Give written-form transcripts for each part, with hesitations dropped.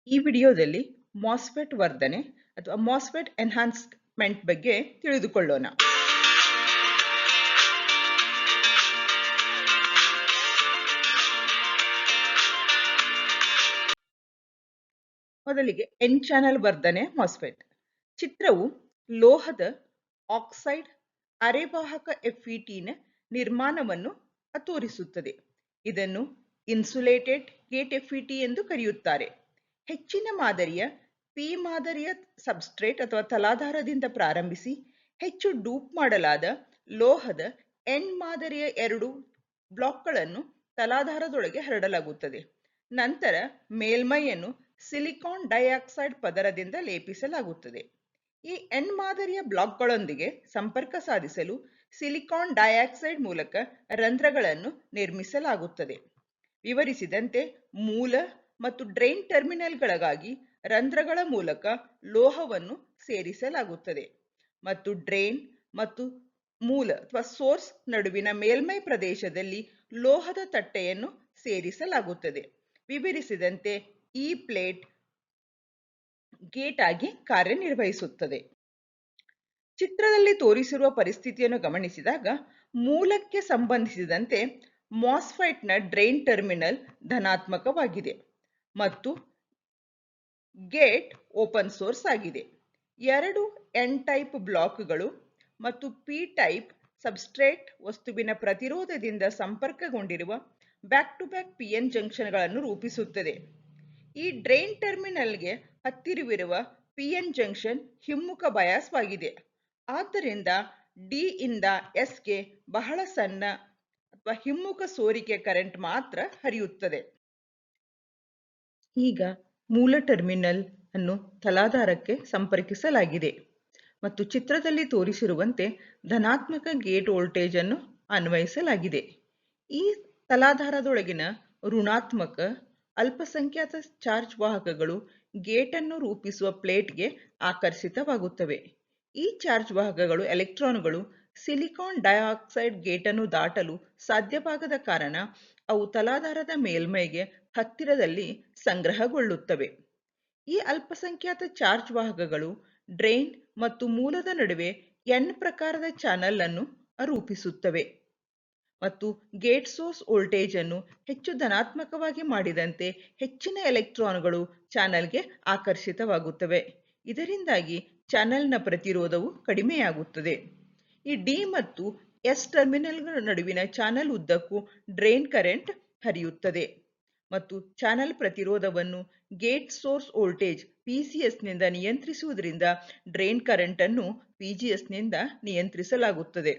ಈ ವಿಡಿಯೋದಲ್ಲಿ ಮಾಸ್ಫೆಟ್ ವರ್ಧನೆ ಅಥವಾ ಮಾಸ್ಫೆಟ್ ಎನ್ಹಾನ್ಸ್ಮೆಂಟ್ ಬಗ್ಗೆ ತಿಳಿದುಕೊಳ್ಳೋಣ. ಮೊದಲಿಗೆ ಎನ್ ಚಾನೆಲ್ ವರ್ಧನೆ ಮಾಸ್ಫೆಟ್. ಚಿತ್ರವು ಲೋಹದ ಆಕ್ಸೈಡ್ ಅರೆವಾಹಕ FETನ ನಿರ್ಮಾಣವನ್ನು ತೋರಿಸುತ್ತದೆ. ಇದನ್ನು ಇನ್ಸುಲೇಟೆಡ್ ಗೇಟ್ FET ಎಂದು ಕರೆಯುತ್ತಾರೆ. ಹೆಚ್ಚಿನ ಮಾದರಿಯ ಪಿ ಮಾದರಿಯ ಸಬ್ಸ್ಟ್ರೇಟ್ ಅಥವಾ ತಲಾಧಾರದಿಂದ ಪ್ರಾರಂಭಿಸಿ ಹೆಚ್ಚು ಡೂಪ್ ಮಾಡಲಾದ ಲೋಹದ ಎನ್ ಮಾದರಿಯ 2 ಬ್ಲಾಕ್ಗಳನ್ನು ತಲಾಧಾರದೊಳಗೆ ಹರಡಲಾಗುತ್ತದೆ. ನಂತರ ಮೇಲ್ಮೈಯನ್ನು ಸಿಲಿಕಾನ್ ಡೈಆಕ್ಸೈಡ್ ಪದರದಿಂದ ಲೇಪಿಸಲಾಗುತ್ತದೆ. ಈ ಎನ್ ಮಾದರಿಯ ಬ್ಲಾಕ್ಗಳೊಂದಿಗೆ ಸಂಪರ್ಕ ಸಾಧಿಸಲು ಸಿಲಿಕಾನ್ ಡೈಆಕ್ಸೈಡ್ ಮೂಲಕ ರಂಧ್ರಗಳನ್ನು ನಿರ್ಮಿಸಲಾಗುತ್ತದೆ. ವಿವರಿಸಿದಂತೆ ಮೂಲ ಮತ್ತು ಡ್ರೈನ್ ಟರ್ಮಿನಲ್ಗಳಿಗಾಗಿ ರಂಧ್ರಗಳ ಮೂಲಕ ಲೋಹವನ್ನು ಸೇರಿಸಲಾಗುತ್ತದೆ ಮತ್ತು ಡ್ರೈನ್ ಮತ್ತು ಮೂಲ ಅಥವಾ ಸೋರ್ಸ್ ನಡುವಿನ ಮೇಲ್ಮೈ ಪ್ರದೇಶದಲ್ಲಿ ಲೋಹದ ತಟ್ಟೆಯನ್ನು ಸೇರಿಸಲಾಗುತ್ತದೆ. ವಿವರಿಸಿದಂತೆ ಈ ಪ್ಲೇಟ್ ಗೇಟ್ ಆಗಿ ಕಾರ್ಯನಿರ್ವಹಿಸುತ್ತದೆ. ಚಿತ್ರದಲ್ಲಿ ತೋರಿಸಿರುವ ಪರಿಸ್ಥಿತಿಯನ್ನು ಗಮನಿಸಿದಾಗ ಮೂಲಕ್ಕೆ ಸಂಬಂಧಿಸಿದಂತೆ ಮಾಸ್ಫೆಟ್ನ ಡ್ರೈನ್ ಟರ್ಮಿನಲ್ ಧನಾತ್ಮಕವಾಗಿದೆ ಮತ್ತು ಗೇಟ್ ಓಪನ್ ಸೋರ್ಸ್ ಆಗಿದೆ. 2 ಎನ್ ಟೈಪ್ ಬ್ಲಾಕ್ಗಳು ಮತ್ತು ಪಿ ಟೈಪ್ ಸಬ್ಸ್ಟ್ರೇಟ್ ವಸ್ತುವಿನ ಪ್ರತಿರೋಧದಿಂದ ಸಂಪರ್ಕಗೊಂಡಿರುವ ಬ್ಯಾಕ್ ಟು ಬ್ಯಾಕ್ PN ಜಂಕ್ಷನ್ಗಳನ್ನು ರೂಪಿಸುತ್ತದೆ. ಈ ಡ್ರೈನ್ ಟರ್ಮಿನಲ್ಗೆ ಹತ್ತಿರವಿರುವ PN ಜಂಕ್ಷನ್ ಹಿಮ್ಮುಖ ಬಯಾಸ್ವಾಗಿದೆ. ಆದ್ದರಿಂದ ಡಿ ಇಂದ ಎಸ್ಗೆ ಬಹಳ ಸಣ್ಣ ಅಥವಾ ಹಿಮ್ಮುಖ ಸೋರಿಕೆ ಕರೆಂಟ್ ಮಾತ್ರ ಹರಿಯುತ್ತದೆ. ಈಗ ಮೂಲ ಟರ್ಮಿನಲ್ ಅನ್ನು ತಲಾಧಾರಕ್ಕೆ ಸಂಪರ್ಕಿಸಲಾಗಿದೆ ಮತ್ತು ಚಿತ್ರದಲ್ಲಿ ತೋರಿಸಿರುವಂತೆ ಧನಾತ್ಮಕ ಗೇಟ್ ವೋಲ್ಟೇಜ್ ಅನ್ನು ಅನ್ವಯಿಸಲಾಗಿದೆ. ಈ ತಲಾಧಾರದೊಳಗಿನ ಋಣಾತ್ಮಕ ಅಲ್ಪಸಂಖ್ಯಾತ ಚಾರ್ಜ್ ವಾಹಕಗಳು ಗೇಟ್ ಅನ್ನು ರೂಪಿಸುವ ಪ್ಲೇಟ್ಗೆ ಆಕರ್ಷಿತವಾಗುತ್ತವೆ. ಈ ಚಾರ್ಜ್ ವಾಹಕಗಳು ಎಲೆಕ್ಟ್ರಾನ್ಗಳು ಸಿಲಿಕಾನ್ ಡೈಆಕ್ಸೈಡ್ ಗೇಟ್ ಅನ್ನು ದಾಟಲು ಸಾಧ್ಯವಾಗದ ಕಾರಣ ಅವು ತಲಾಧಾರದ ಮೇಲ್ಮೈಗೆ ಹತ್ತಿರದಲ್ಲಿ ಸಂಗ್ರಹಗೊಳ್ಳುತ್ತವೆ. ಈ ಅಲ್ಪಸಂಖ್ಯಾತ ಚಾರ್ಜ್ ವಾಹಕಗಳು ಡ್ರೈನ್ ಮತ್ತು ಮೂಲದ ನಡುವೆ ಎನ್ ಪ್ರಕಾರದ ಚಾನಲ್ ಅನ್ನು ರೂಪಿಸುತ್ತವೆ ಮತ್ತು ಗೇಟ್ ಸೋರ್ಸ್ ವೋಲ್ಟೇಜ್ ಅನ್ನು ಹೆಚ್ಚು ಧನಾತ್ಮಕವಾಗಿ ಮಾಡಿದಂತೆ ಹೆಚ್ಚಿನ ಎಲೆಕ್ಟ್ರಾನ್ಗಳು ಚಾನಲ್ಗೆ ಆಕರ್ಷಿತವಾಗುತ್ತವೆ. ಇದರಿಂದಾಗಿ ಚಾನಲ್ನ ಪ್ರತಿರೋಧವು ಕಡಿಮೆಯಾಗುತ್ತದೆ. ಈ ಡಿ ಮತ್ತು ಎಸ್ ಟರ್ಮಿನಲ್ಗಳ ನಡುವಿನ ಚಾನಲ್ ಉದ್ದಕ್ಕೂ ಡ್ರೈನ್ ಕರೆಂಟ್ ಹರಿಯುತ್ತದೆ ಮತ್ತು ಚಾನಲ್ ಪ್ರತಿರೋಧವನ್ನು ಗೇಟ್ ಸೋರ್ಸ್ ವೋಲ್ಟೇಜ್ PCSನಿಂದ ನಿಯಂತ್ರಿಸುವುದರಿಂದ ಡ್ರೈನ್ ಕರೆಂಟ್ ಅನ್ನು PGSನಿಂದ ನಿಯಂತ್ರಿಸಲಾಗುತ್ತದೆ.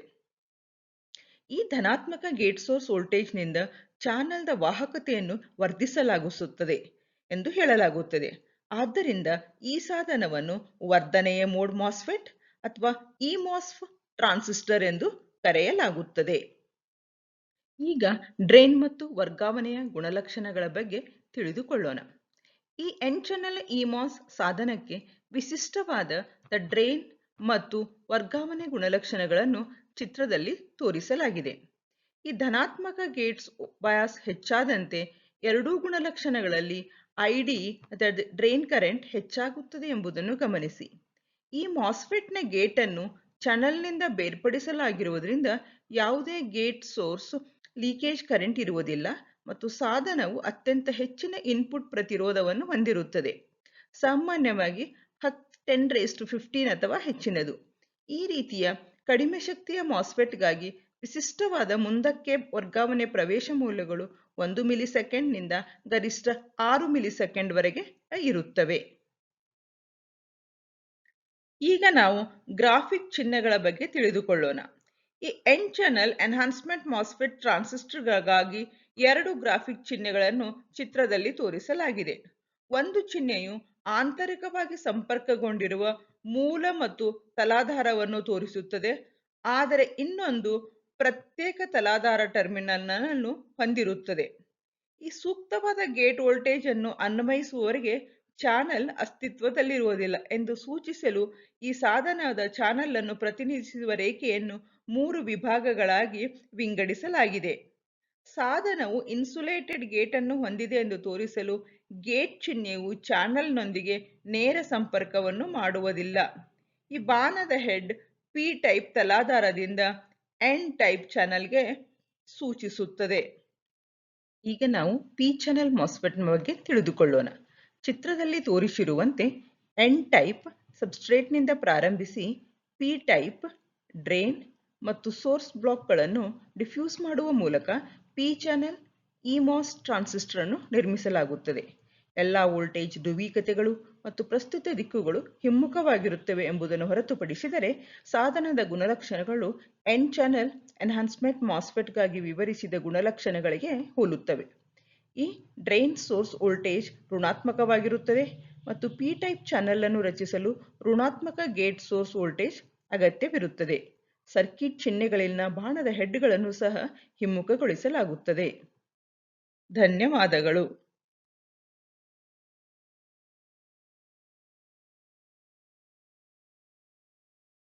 ಈ ಧನಾತ್ಮಕ ಗೇಟ್ ಸೋರ್ಸ್ ವೋಲ್ಟೇಜ್ನಿಂದ ಚಾನಲ್ದ ವಾಹಕತೆಯನ್ನು ವರ್ಧಿಸಲಾಗುತ್ತದೆ ಎಂದು ಹೇಳಲಾಗುತ್ತದೆ. ಆದ್ದರಿಂದ ಈ ಸಾಧನವನ್ನು ವರ್ಧನೆಯ ಮೋಡ್ ಮಾಸ್ಫೆಟ್ ಅಥವಾ EMOS ಟ್ರಾನ್ಸಿಸ್ಟರ್ ಎಂದು ಕರೆಯಲಾಗುತ್ತದೆ. ಈಗ ಡ್ರೈನ್ ಮತ್ತು ವರ್ಗಾವಣೆಯ ಗುಣಲಕ್ಷಣಗಳ ಬಗ್ಗೆ ತಿಳಿದುಕೊಳ್ಳೋಣ. ಈ ಎನ್ ಚಾನೆಲ್ EMOS ಸಾಧನಕ್ಕೆ ವಿಶಿಷ್ಟವಾದ ಡ್ರೈನ್ ಮತ್ತು ವರ್ಗಾವಣೆ ಗುಣಲಕ್ಷಣಗಳನ್ನು ಚಿತ್ರದಲ್ಲಿ ತೋರಿಸಲಾಗಿದೆ. ಈ ಧನಾತ್ಮಕ ಗೇಟ್ಸ್ ಬಯಾಸ್ ಹೆಚ್ಚಾದಂತೆ ಎರಡೂ ಗುಣಲಕ್ಷಣಗಳಲ್ಲಿ ID ಅಥವಾ ಡ್ರೈನ್ ಕರೆಂಟ್ ಹೆಚ್ಚಾಗುತ್ತದೆ ಎಂಬುದನ್ನು ಗಮನಿಸಿ. ಈ ಮಾಸ್ಫೆಟ್ನ ಗೇಟ್ ಅನ್ನು ಚಾನಲ್ನಿಂದ ಬೇರ್ಪಡಿಸಲಾಗಿರುವುದರಿಂದ ಯಾವುದೇ ಗೇಟ್ ಸೋರ್ಸ್ ಲೀಕೇಜ್ ಕರೆಂಟ್ ಇರುವುದಿಲ್ಲ ಮತ್ತು ಸಾಧನವು ಅತ್ಯಂತ ಹೆಚ್ಚಿನ ಇನ್ಪುಟ್ ಪ್ರತಿರೋಧವನ್ನು ಹೊಂದಿರುತ್ತದೆ, ಸಾಮಾನ್ಯವಾಗಿ 1015 ಅಥವಾ ಹೆಚ್ಚಿನದು. ಈ ರೀತಿಯ ಕಡಿಮೆ ಶಕ್ತಿಯ ಮಾಸ್ಫೆಟ್ಗಾಗಿ ವಿಶಿಷ್ಟವಾದ ಮುಂದಕ್ಕೆ ವರ್ಗಾವಣೆ ಪ್ರವೇಶ ಮೌಲ್ಯಗಳು 1 ಮಿಲಿಸೆಕೆಂಡ್ ನಿಂದ ಗರಿಷ್ಠ 6 ಮಿಲಿಸೆಕೆಂಡ್ ವರೆಗೆ ಇರುತ್ತವೆ. ಈಗ ನಾವು ಗ್ರಾಫಿಕ್ ಚಿಹ್ನೆಗಳ ಬಗ್ಗೆ ತಿಳಿದುಕೊಳ್ಳೋಣ. ಈ ಎನ್ ಚಾನೆಲ್ ಎನ್ಹಾನ್ಸ್ಮೆಂಟ್ ಮಾಸ್ಫೆಟ್ ಟ್ರಾನ್ಸಿಸ್ಟರ್ಗಳಿಗಾಗಿ 2 ಗ್ರಾಫಿಕ್ ಚಿಹ್ನೆಗಳನ್ನು ಚಿತ್ರದಲ್ಲಿ ತೋರಿಸಲಾಗಿದೆ. ಒಂದು ಚಿಹ್ನೆಯು ಆಂತರಿಕವಾಗಿ ಸಂಪರ್ಕಗೊಂಡಿರುವ ಮೂಲ ಮತ್ತು ತಲಾಧಾರವನ್ನು ತೋರಿಸುತ್ತದೆ, ಆದರೆ ಇನ್ನೊಂದು ಪ್ರತ್ಯೇಕ ತಲಾಧಾರ ಟರ್ಮಿನಲ್ ಅನ್ನು ಹೊಂದಿರುತ್ತದೆ. ಈ ಸೂಕ್ತವಾದ ಗೇಟ್ ವೋಲ್ಟೇಜ್ ಅನ್ನು ಅನ್ವಯಿಸುವವರೆಗೆ ಚಾನಲ್ ಅಸ್ತಿತ್ವದಲ್ಲಿರುವುದಿಲ್ಲ ಎಂದು ಸೂಚಿಸಲು ಈ ಸಾಧನದ ಚಾನಲ್ ಅನ್ನು ಪ್ರತಿನಿಧಿಸುವ ರೇಖೆಯನ್ನು 3 ವಿಭಾಗಗಳಾಗಿ ವಿಂಗಡಿಸಲಾಗಿದೆ. ಸಾಧನವು ಇನ್ಸುಲೇಟೆಡ್ ಗೇಟ್ ಅನ್ನು ಹೊಂದಿದೆ ಎಂದು ತೋರಿಸಲು ಗೇಟ್ ಚಿಹ್ನೆಯು ಚಾನಲ್ನೊಂದಿಗೆ ನೇರ ಸಂಪರ್ಕವನ್ನು ಮಾಡುವುದಿಲ್ಲ. ಈ ಬಾಣದ ಹೆಡ್ ಪಿ ಟೈಪ್ ತಲಾಧಾರದಿಂದ ಎನ್ ಟೈಪ್ ಚಾನಲ್ಗೆ ಸೂಚಿಸುತ್ತದೆ. ಈಗ ನಾವು ಪಿ ಚಾನೆಲ್ ಮಾಸ್ಫೆಟ್ ಬಗ್ಗೆ ತಿಳಿದುಕೊಳ್ಳೋಣ. ಚಿತ್ರದಲ್ಲಿ ತೋರಿಸಿರುವಂತೆ ಎನ್ ಟೈಪ್ ಸಬ್ಸ್ಟ್ರೇಟ್ನಿಂದ ಪ್ರಾರಂಭಿಸಿ ಪಿ ಟೈಪ್ ಡ್ರೈನ್ ಮತ್ತು ಸೋರ್ಸ್ ಬ್ಲಾಕ್ಗಳನ್ನು ಡಿಫ್ಯೂಸ್ ಮಾಡುವ ಮೂಲಕ ಪಿ ಚಾನೆಲ್ ಇಮಾಸ್ ಟ್ರಾನ್ಸಿಸ್ಟರ್ ಅನ್ನು ನಿರ್ಮಿಸಲಾಗುತ್ತದೆ. ಎಲ್ಲ ವೋಲ್ಟೇಜ್ ಧ್ರುವೀಯತೆಗಳು ಮತ್ತು ಪ್ರಸ್ತುತ ದಿಕ್ಕುಗಳು ಹಿಮ್ಮುಖವಾಗಿರುತ್ತವೆ ಎಂಬುದನ್ನು ಹೊರತುಪಡಿಸಿದರೆ ಸಾಧನದ ಗುಣಲಕ್ಷಣಗಳು ಎನ್ ಚಾನೆಲ್ ಎನ್ಹಾನ್ಸ್ಮೆಂಟ್ ಮಾಸ್ಫೆಟ್ಗಾಗಿ ವಿವರಿಸಿದ ಗುಣಲಕ್ಷಣಗಳಿಗೆ ಹೋಲುತ್ತವೆ. ಈ ಡ್ರೈನ್ ಸೋರ್ಸ್ ವೋಲ್ಟೇಜ್ ಋಣಾತ್ಮಕವಾಗಿರುತ್ತದೆ ಮತ್ತು ಪಿ ಟೈಪ್ ಚಾನೆಲ್ ಅನ್ನು ರಚಿಸಲು ಋಣಾತ್ಮಕ ಗೇಟ್ ಸೋರ್ಸ್ ವೋಲ್ಟೇಜ್ ಅಗತ್ಯವಿರುತ್ತದೆ. ಸರ್ಕ್ಯೂಟ್ ಚಿಹ್ನೆಗಳಲ್ಲಿನ ಬಾಣದ ಹೆಡ್ಗಳನ್ನು ಸಹ ಹಿಮ್ಮುಖಗೊಳಿಸಲಾಗುತ್ತದೆ. ಧನ್ಯವಾದಗಳು.